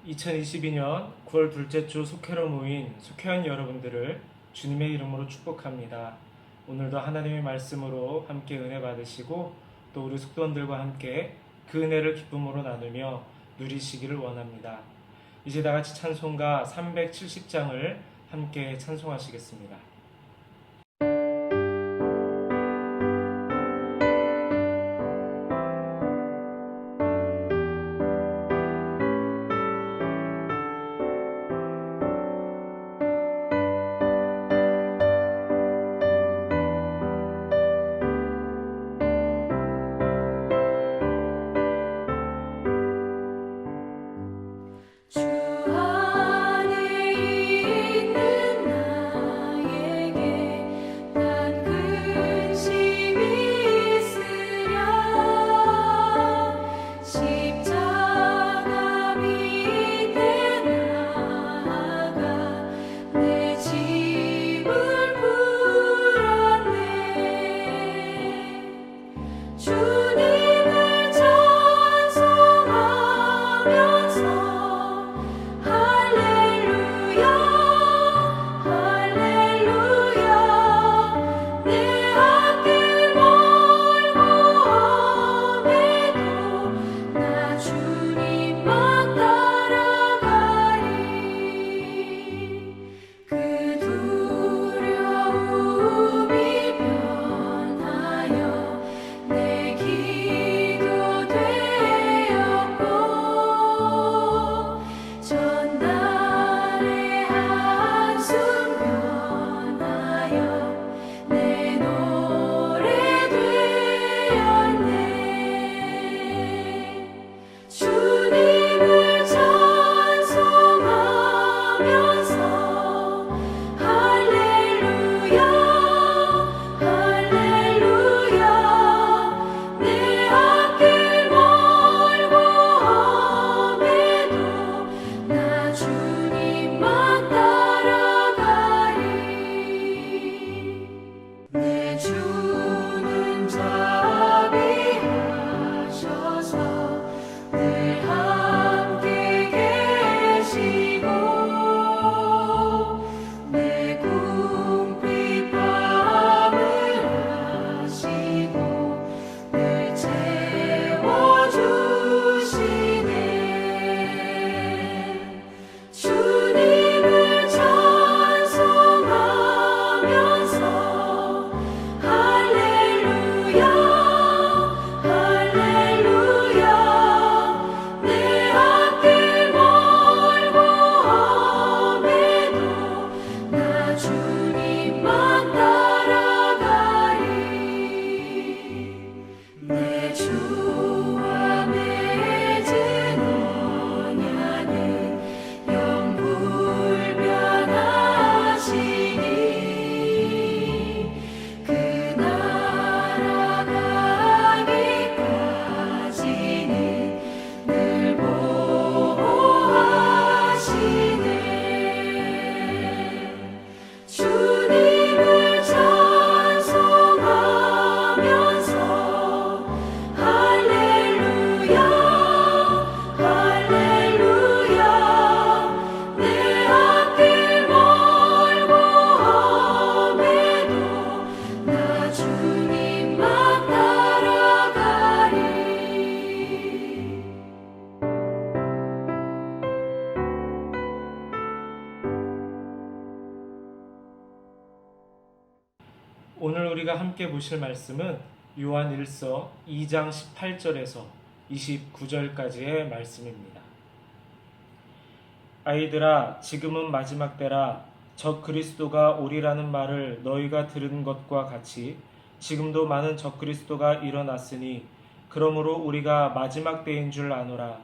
2022년 9월 둘째 주 속회로 모인 속회원 여러분들을 주님의 이름으로 축복합니다. 오늘도 하나님의 말씀으로 함께 은혜 받으시고 또 우리 속도원들과 함께 그 은혜를 기쁨으로 나누며 누리시기를 원합니다. 이제 다 같이 찬송가 370장을 함께 찬송하시겠습니다. 오늘 우리가 함께 보실 말씀은 요한 1서 2장 18절에서 29절까지의 말씀입니다. 아이들아, 지금은 마지막 때라. 적 그리스도가 오리라는 말을 너희가 들은 것과 같이 지금도 많은 적 그리스도가 일어났으니 그러므로 우리가 마지막 때인 줄 아노라.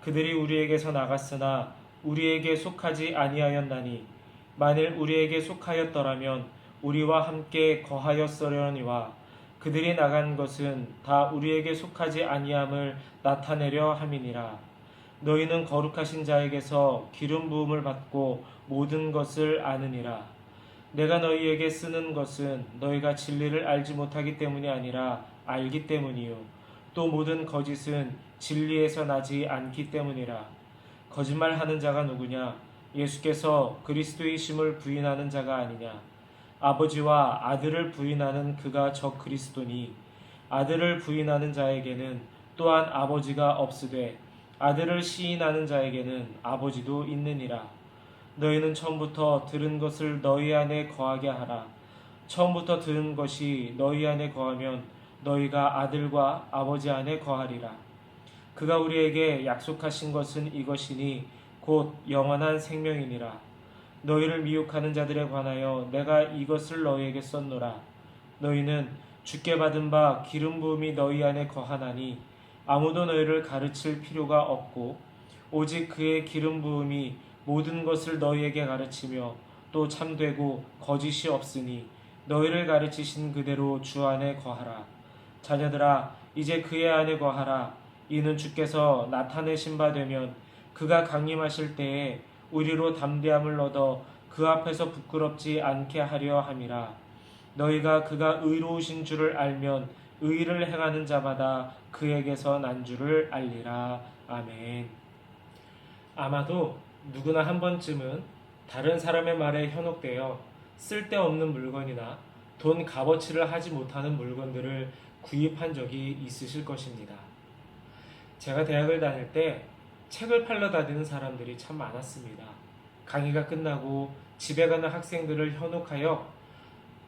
그들이 우리에게서 나갔으나 우리에게 속하지 아니하였나니 만일 우리에게 속하였더라면 우리와 함께 거하였으려니와 그들이 나간 것은 다 우리에게 속하지 아니함을 나타내려 함이니라. 너희는 거룩하신 자에게서 기름 부음을 받고 모든 것을 아느니라. 내가 너희에게 쓰는 것은 너희가 진리를 알지 못하기 때문이 아니라 알기 때문이요 또 모든 거짓은 진리에서 나지 않기 때문이라. 거짓말하는 자가 누구냐? 예수께서 그리스도이심을 부인하는 자가 아니냐? 아버지와 아들을 부인하는 그가 저 그리스도니 아들을 부인하는 자에게는 또한 아버지가 없으되 아들을 시인하는 자에게는 아버지도 있느니라. 너희는 처음부터 들은 것을 너희 안에 거하게 하라. 처음부터 들은 것이 너희 안에 거하면 너희가 아들과 아버지 안에 거하리라. 그가 우리에게 약속하신 것은 이것이니 곧 영원한 생명이니라. 너희를 미혹하는 자들에 관하여 내가 이것을 너희에게 썼노라. 너희는 주께 받은 바 기름 부음이 너희 안에 거하나니 아무도 너희를 가르칠 필요가 없고 오직 그의 기름 부음이 모든 것을 너희에게 가르치며 또 참되고 거짓이 없으니 너희를 가르치신 그대로 주 안에 거하라. 자녀들아 이제 그의 안에 거하라. 이는 주께서 나타내신 바 되면 그가 강림하실 때에 우리로 담대함을 얻어 그 앞에서 부끄럽지 않게 하려 함이라. 너희가 그가 의로우신 줄을 알면 의를 행하는 자마다 그에게서 난 줄을 알리라. 아멘. 아마도 누구나 한 번쯤은 다른 사람의 말에 현혹되어 쓸데없는 물건이나 돈 값어치를 하지 못하는 물건들을 구입한 적이 있으실 것입니다. 제가 대학을 다닐 때 책을 팔러 다니는 사람들이 참 많았습니다. 강의가 끝나고 집에 가는 학생들을 현혹하여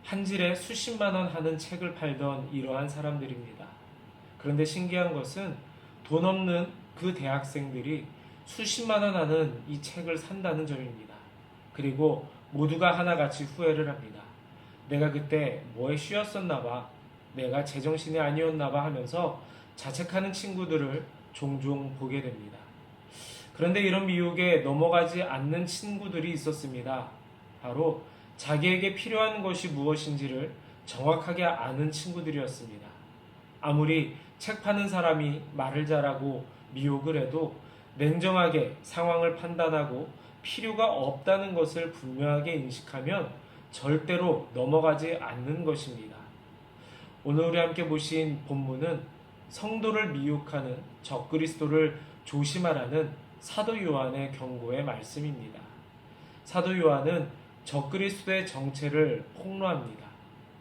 한 질에 수십만 원 하는 책을 팔던 이러한 사람들입니다. 그런데 신기한 것은 돈 없는 그 대학생들이 수십만 원 하는 이 책을 산다는 점입니다. 그리고 모두가 하나같이 후회를 합니다. 내가 그때 뭐에 쉬었었나 봐, 내가 제정신이 아니었나 봐 하면서 자책하는 친구들을 종종 보게 됩니다. 그런데 이런 미혹에 넘어가지 않는 친구들이 있었습니다. 바로 자기에게 필요한 것이 무엇인지를 정확하게 아는 친구들이었습니다. 아무리 책 파는 사람이 말을 잘하고 미혹을 해도 냉정하게 상황을 판단하고 필요가 없다는 것을 분명하게 인식하면 절대로 넘어가지 않는 것입니다. 오늘 우리 함께 보신 본문은 성도를 미혹하는 적그리스도를 조심하라는 사도 요한의 경고의 말씀입니다. 사도 요한은 적그리스도의 정체를 폭로합니다.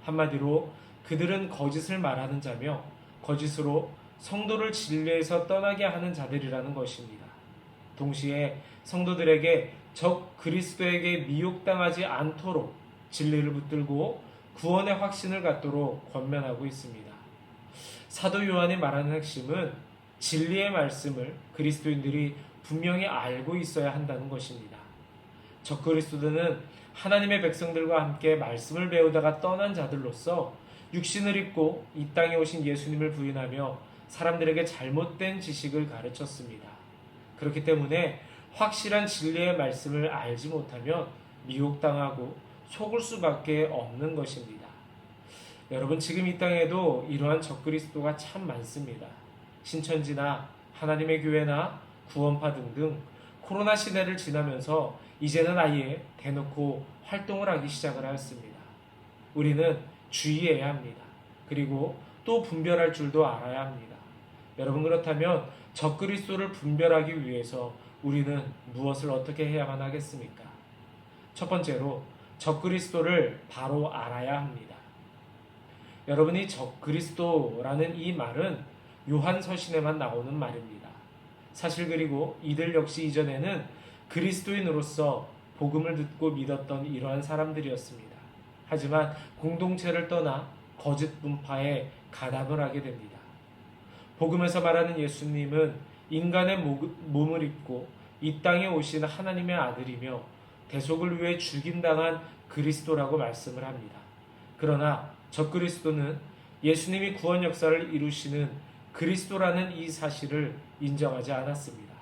한마디로 그들은 거짓을 말하는 자며 거짓으로 성도를 진리에서 떠나게 하는 자들이라는 것입니다. 동시에 성도들에게 적 그리스도에게 미혹당하지 않도록 진리를 붙들고 구원의 확신을 갖도록 권면하고 있습니다. 사도 요한이 말하는 핵심은 진리의 말씀을 그리스도인들이 분명히 알고 있어야 한다는 것입니다. 적그리스도는 하나님의 백성들과 함께 말씀을 배우다가 떠난 자들로서 육신을 입고 이 땅에 오신 예수님을 부인하며 사람들에게 잘못된 지식을 가르쳤습니다. 그렇기 때문에 확실한 진리의 말씀을 알지 못하면 미혹당하고 속을 수밖에 없는 것입니다. 여러분, 지금 이 땅에도 이러한 적그리스도가 참 많습니다. 신천지나 하나님의 교회나 구원파 등등 코로나 시대를 지나면서 이제는 아예 대놓고 활동을 하기 시작을 하였습니다. 우리는 주의해야 합니다. 그리고 또 분별할 줄도 알아야 합니다. 여러분, 그렇다면 적그리스도를 분별하기 위해서 우리는 무엇을 어떻게 해야만 하겠습니까? 첫 번째로 적그리스도를 바로 알아야 합니다. 여러분이 적그리스도라는 이 말은 요한서신에만 나오는 말입니다. 사실 그리고 이들 역시 이전에는 그리스도인으로서 복음을 듣고 믿었던 이러한 사람들이었습니다. 하지만 공동체를 떠나 거짓 분파에 가담을 하게 됩니다. 복음에서 말하는 예수님은 인간의 몸을 입고 이 땅에 오신 하나님의 아들이며 대속을 위해 죽임당한 그리스도라고 말씀을 합니다. 그러나 적그리스도는 예수님이 구원 역사를 이루시는 그리스도라는 이 사실을 인정하지 않았습니다.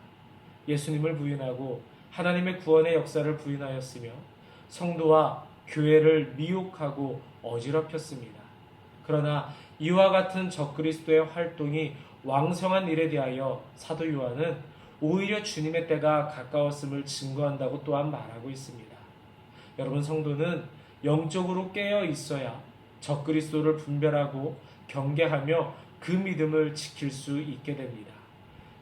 예수님을 부인하고 하나님의 구원의 역사를 부인하였으며 성도와 교회를 미혹하고 어지럽혔습니다. 그러나 이와 같은 적그리스도의 활동이 왕성한 일에 대하여 사도 요한은 오히려 주님의 때가 가까웠음을 증거한다고 또한 말하고 있습니다. 여러분, 성도는 영적으로 깨어 있어야 적그리스도를 분별하고 경계하며 그 믿음을 지킬 수 있게 됩니다.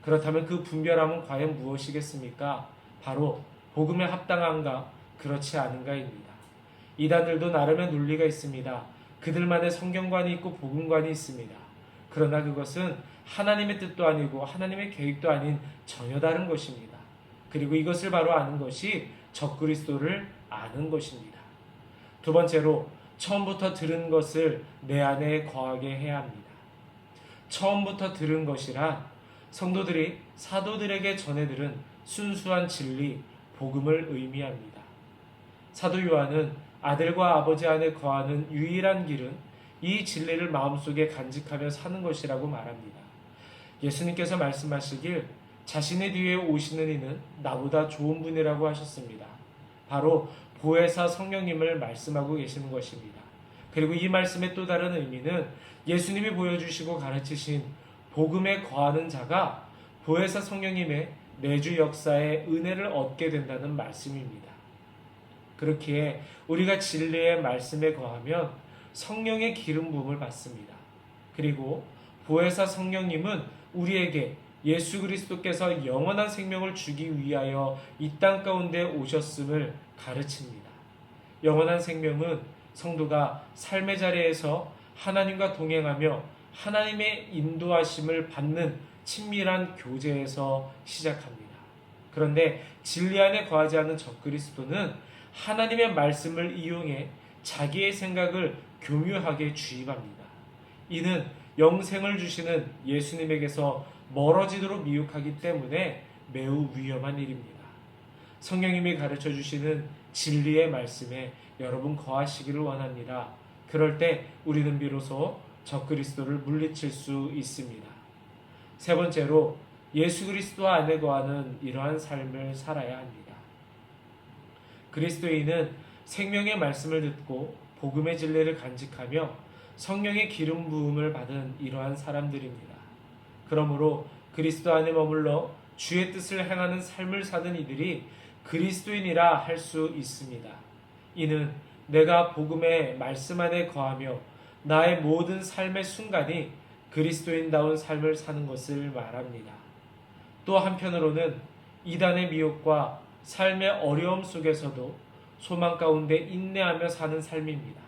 그렇다면 그 분별함은 과연 무엇이겠습니까? 바로 복음에 합당한가 그렇지 않은가입니다. 이단들도 나름의 논리가 있습니다. 그들만의 성경관이 있고 복음관이 있습니다. 그러나 그것은 하나님의 뜻도 아니고 하나님의 계획도 아닌 전혀 다른 것입니다. 그리고 이것을 바로 아는 것이 적그리스도를 아는 것입니다. 두 번째로 처음부터 들은 것을 내 안에 거하게 해야 합니다. 처음부터 들은 것이란 성도들이 사도들에게 전해들은 순수한 진리, 복음을 의미합니다. 사도 요한은 아들과 아버지 안에 거하는 유일한 길은 이 진리를 마음속에 간직하며 사는 것이라고 말합니다. 예수님께서 말씀하시길 자신의 뒤에 오시는 이는 나보다 좋은 분이라고 하셨습니다. 바로 보혜사 성령님을 말씀하고 계시는 것입니다. 그리고 이 말씀의 또 다른 의미는 예수님이 보여주시고 가르치신 복음에 거하는 자가 보혜사 성령님의 내주 역사의 은혜를 얻게 된다는 말씀입니다. 그렇기에 우리가 진리의 말씀에 거하면 성령의 기름 부음을 받습니다. 그리고 보혜사 성령님은 우리에게 예수 그리스도께서 영원한 생명을 주기 위하여 이 땅 가운데 오셨음을 가르칩니다. 영원한 생명은 성도가 삶의 자리에서 하나님과 동행하며 하나님의 인도하심을 받는 친밀한 교제에서 시작합니다. 그런데 진리 안에 거하지 않은 적그리스도는 하나님의 말씀을 이용해 자기의 생각을 교묘하게 주입합니다. 이는 영생을 주시는 예수님에게서 멀어지도록 미혹하기 때문에 매우 위험한 일입니다. 성령님이 가르쳐 주시는 진리의 말씀에 여러분 거하시기를 원합니다. 그럴 때 우리는 비로소 적그리스도를 물리칠 수 있습니다. 세 번째로 예수 그리스도 안에 거하는 이러한 삶을 살아야 합니다. 그리스도인은 생명의 말씀을 듣고 복음의 진리를 간직하며 성령의 기름 부음을 받은 이러한 사람들입니다. 그러므로 그리스도 안에 머물러 주의 뜻을 행하는 삶을 사는 이들이 그리스도인이라 할 수 있습니다. 이는 내가 복음의 말씀 안에 거하며 나의 모든 삶의 순간이 그리스도인다운 삶을 사는 것을 말합니다. 또 한편으로는 이단의 미혹과 삶의 어려움 속에서도 소망 가운데 인내하며 사는 삶입니다.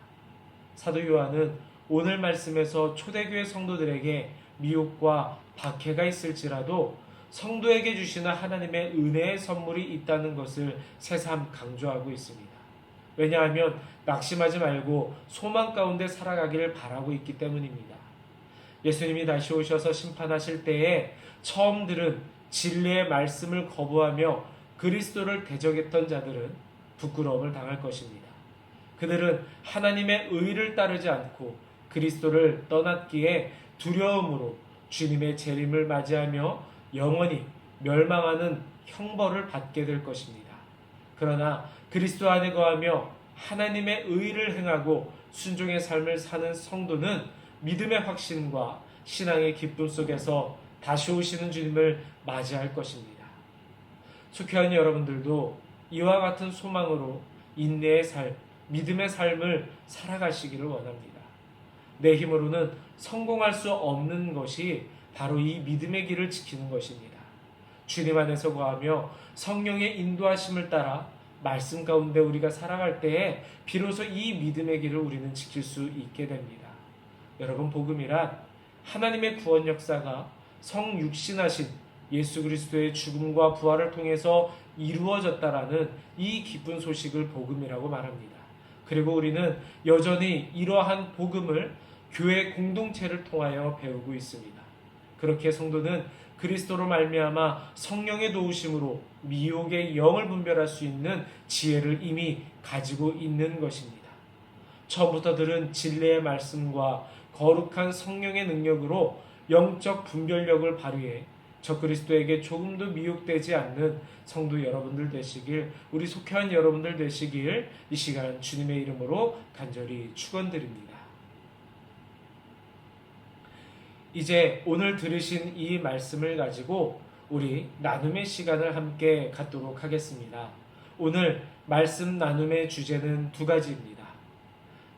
사도 요한은 오늘 말씀에서 초대교회 성도들에게 미혹과 박해가 있을지라도 성도에게 주시는 하나님의 은혜의 선물이 있다는 것을 새삼 강조하고 있습니다. 왜냐하면 낙심하지 말고 소망 가운데 살아가기를 바라고 있기 때문입니다. 예수님이 다시 오셔서 심판하실 때에 처음 들은 진리의 말씀을 거부하며 그리스도를 대적했던 자들은 부끄러움을 당할 것입니다. 그들은 하나님의 의를 따르지 않고 그리스도를 떠났기에 두려움으로 주님의 재림을 맞이하며 영원히 멸망하는 형벌을 받게 될 것입니다. 그러나 그리스도 안에 거하며 하나님의 의를 행하고 순종의 삶을 사는 성도는 믿음의 확신과 신앙의 기쁨 속에서 다시 오시는 주님을 맞이할 것입니다. 속회원 여러분들도 이와 같은 소망으로 인내의 삶, 믿음의 삶을 살아가시기를 원합니다. 내 힘으로는 성공할 수 없는 것이 바로 이 믿음의 길을 지키는 것입니다. 주님 안에서 거하며 성령의 인도하심을 따라 말씀 가운데 우리가 살아갈 때에 비로소 이 믿음의 길을 우리는 지킬 수 있게 됩니다. 여러분, 복음이란 하나님의 구원 역사가 성육신하신 예수 그리스도의 죽음과 부활을 통해서 이루어졌다라는 이 기쁜 소식을 복음이라고 말합니다. 그리고 우리는 여전히 이러한 복음을 교회 공동체를 통하여 배우고 있습니다. 그렇게 성도는 그리스도로 말미암아 성령의 도우심으로 미혹의 영을 분별할 수 있는 지혜를 이미 가지고 있는 것입니다. 처음부터 들은 진리의 말씀과 거룩한 성령의 능력으로 영적 분별력을 발휘해 적그리스도에게 조금도 미혹되지 않는 성도 여러분들 되시길, 우리 속한 여러분들 되시길 이 시간 주님의 이름으로 간절히 축원드립니다. 이제 오늘 들으신 이 말씀을 가지고 우리 나눔의 시간을 함께 갖도록 하겠습니다. 오늘 말씀 나눔의 주제는 두 가지입니다.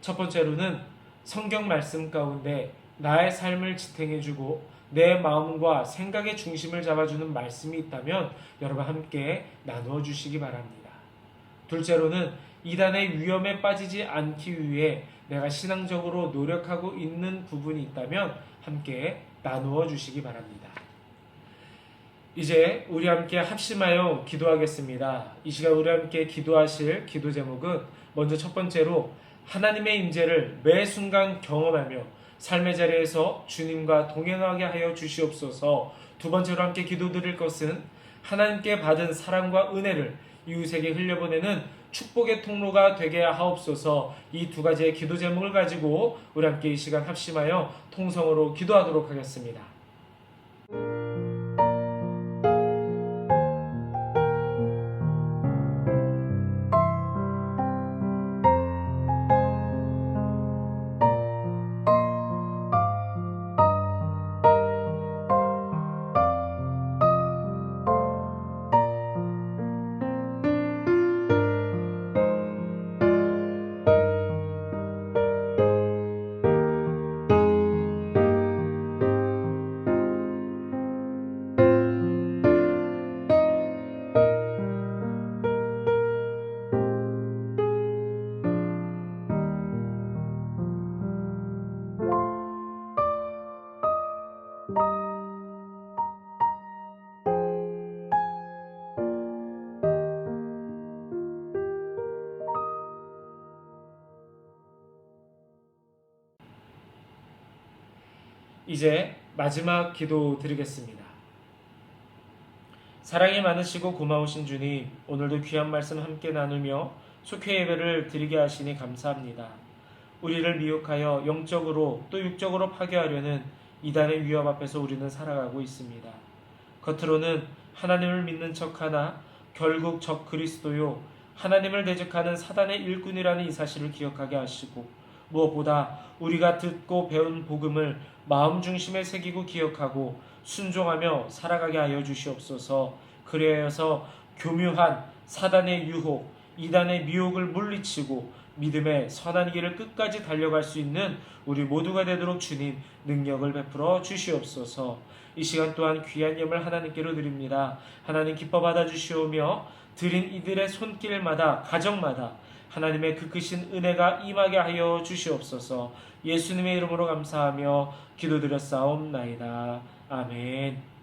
첫 번째로는 성경 말씀 가운데 나의 삶을 지탱해주고 내 마음과 생각의 중심을 잡아주는 말씀이 있다면 여러분 함께 나누어 주시기 바랍니다. 둘째로는 이단의 위험에 빠지지 않기 위해 내가 신앙적으로 노력하고 있는 부분이 있다면 함께 나누어 주시기 바랍니다. 이제 우리 함께 합심하여 기도하겠습니다. 이 시간 우리 함께 기도하실 기도 제목은 먼저 첫 번째로 하나님의 임재를 매 순간 경험하며 삶의 자리에서 주님과 동행하게 하여 주시옵소서. 두 번째로 함께 기도드릴 것은 하나님께 받은 사랑과 은혜를 이웃에게 흘려보내는 축복의 통로가 되게 하옵소서. 이 두 가지의 기도 제목을 가지고 우리 함께 이 시간 합심하여 통성으로 기도하도록 하겠습니다. 이제 마지막 기도 드리겠습니다. 사랑이 많으시고 고마우신 주님, 오늘도 귀한 말씀 함께 나누며 속회 예배를 드리게 하시니 감사합니다. 우리를 미혹하여 영적으로 또 육적으로 파괴하려는 이단의 위협 앞에서 우리는 살아가고 있습니다. 겉으로는 하나님을 믿는 척하나 결국 적 그리스도요 하나님을 대적하는 사단의 일꾼이라는 이 사실을 기억하게 하시고, 무엇보다 우리가 듣고 배운 복음을 마음 중심에 새기고 기억하고 순종하며 살아가게 하여 주시옵소서. 그리하여서 교묘한 사단의 유혹, 이단의 미혹을 물리치고 믿음의 선한 길을 끝까지 달려갈 수 있는 우리 모두가 되도록 주님 능력을 베풀어 주시옵소서. 이 시간 또한 귀한 예물 하나님께로 드립니다. 하나님 기뻐 받아 주시오며 드린 이들의 손길마다 가정마다 하나님의 그 크신 은혜가 임하게 하여 주시옵소서. 예수님의 이름으로 감사하며 기도드렸사옵나이다. 아멘.